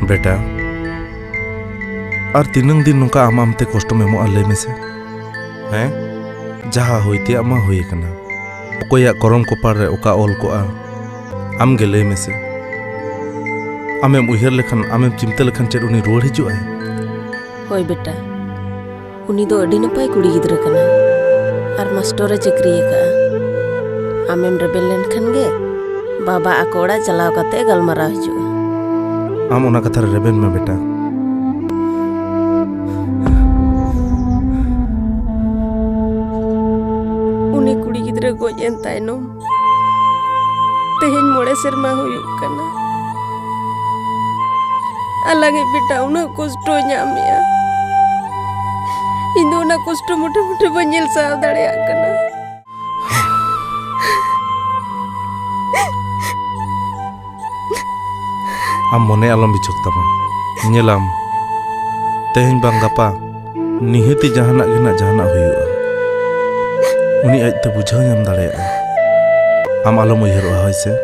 बेटा और तीनंग दिन नुका आमते कष्ट में लय में से हैं जहाँ होते आमा हुई कना ओकोया करम कपार रे ओका ऑल को आम गे लय में से आमेम उहर लेखन आमेम चिंता लेखन चेड उनी रोड हिजुआ है होय बेटा उनी दो अडी नपाय कुड़ी गिद्रा कना और मास्टर चक्री का आमेम रेबेल लेन खन गे बाबा आकोड़ा चलाव कते गलमारा हिजुआ आम उना कथा रेबेन में बेटा उनी कुड़ी गिद्रा गोजेन तायनम तेहेन मोड़े सेरमा हुयुक कना अलगे बेटा उना कष्ट ᱧᱟᱢᱮᱭᱟ ᱤᱧ ᱫᱚ ᱚᱱᱟ ᱠᱚᱥᱴᱚ ᱢᱩᱴᱷᱮ ᱢᱩᱴᱷᱮ ᱵᱟᱹᱧ ᱧᱮᱞ ᱥᱟᱦᱟᱣ ᱫᱟᱲᱮᱭᱟᱜ ᱠᱟᱱᱟ आम मने आलम बिचक तमा नेलाम तेहेन बांग गापा निहती जहाना गिना जहाना हुयुआ उनी आजते बुझाव नाम दाड़ेया आम आलम उयहरवा होय से